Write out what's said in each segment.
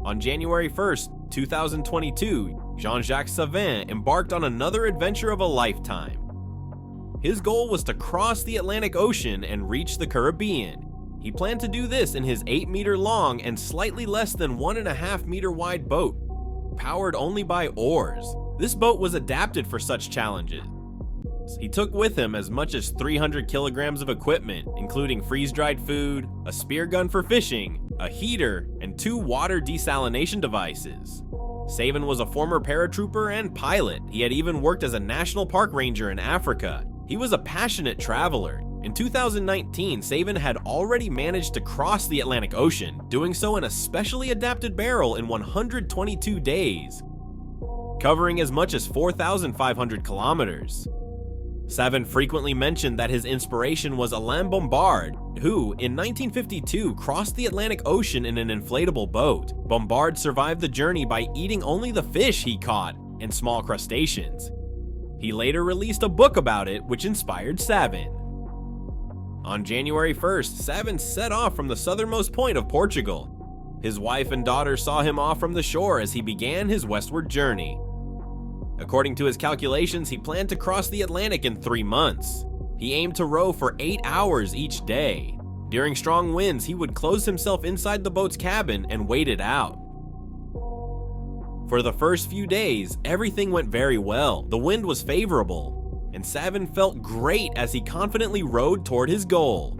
On January 1st, 2022, Jean-Jacques Savin embarked on another adventure of a lifetime. His goal was to cross the Atlantic Ocean and reach the Caribbean. He planned to do this in his 8-meter-long and slightly less than 1.5-meter-wide boat, powered only by oars. This boat was adapted for such challenges. He took with him as much as 300 kilograms of equipment, including freeze-dried food, a spear gun for fishing, a heater, and 2 water desalination devices. Savin was a former paratrooper and pilot. He had even worked as a national park ranger in Africa. He was a passionate traveler. In 2019, Savin had already managed to cross the Atlantic Ocean, doing so in a specially adapted barrel in 122 days, covering as much as 4,500 kilometers. Savin frequently mentioned that his inspiration was Alain Bombard, who, in 1952, crossed the Atlantic Ocean in an inflatable boat. Bombard survived the journey by eating only the fish he caught and small crustaceans. He later released a book about it, which inspired Savin. On January 1st, Savin set off from the southernmost point of Portugal. His wife and daughter saw him off from the shore as he began his westward journey. According to his calculations, he planned to cross the Atlantic in 3 months. He aimed to row for 8 hours each day. During strong winds, he would close himself inside the boat's cabin and wait it out. For the first few days, everything went very well. The wind was favorable, and Savin felt great as he confidently rowed toward his goal.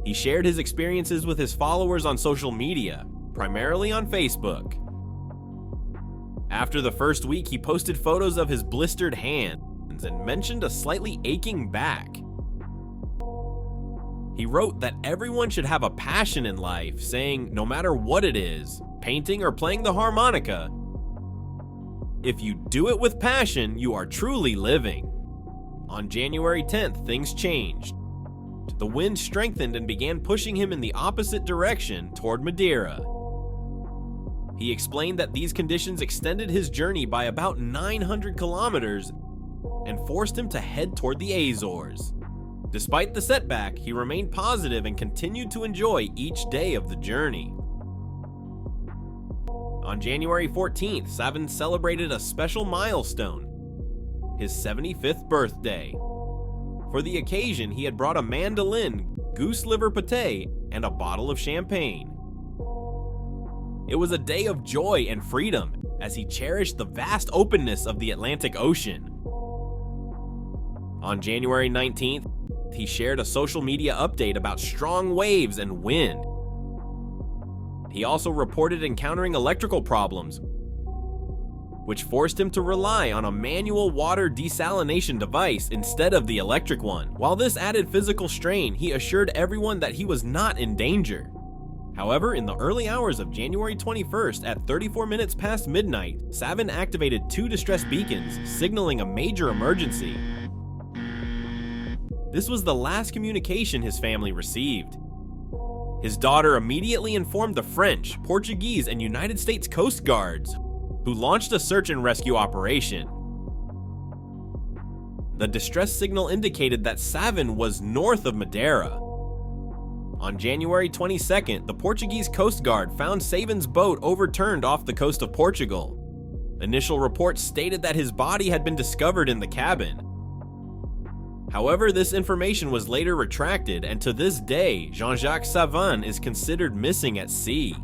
He shared his experiences with his followers on social media, primarily on Facebook. After the first week, he posted photos of his blistered hands and mentioned a slightly aching back. He wrote that everyone should have a passion in life, saying no matter what it is, painting or playing the harmonica, if you do it with passion, you are truly living. On January 10th, things changed. The wind strengthened and began pushing him in the opposite direction toward Madeira. He explained that these conditions extended his journey by about 900 kilometers and forced him to head toward the Azores. Despite the setback, he remained positive and continued to enjoy each day of the journey. On January 14th, Savin celebrated a special milestone, his 75th birthday. For the occasion, he had brought a mandolin, goose liver pâté, and a bottle of champagne. It was a day of joy and freedom as he cherished the vast openness of the Atlantic Ocean. On January 19th, he shared a social media update about strong waves and wind. He also reported encountering electrical problems, which forced him to rely on a manual water desalination device instead of the electric one. While this added physical strain, he assured everyone that he was not in danger. However, in the early hours of January 21st at 34 minutes past midnight, Savin activated 2 distress beacons, signaling a major emergency. This was the last communication his family received. His daughter immediately informed the French, Portuguese, and United States Coast Guards, who launched a search and rescue operation. The distress signal indicated that Savin was north of Madeira. On January 22nd, the Portuguese Coast Guard found Savin's boat overturned off the coast of Portugal. Initial reports stated that his body had been discovered in the cabin. However, this information was later retracted, and to this day, Jean-Jacques Savin is considered missing at sea.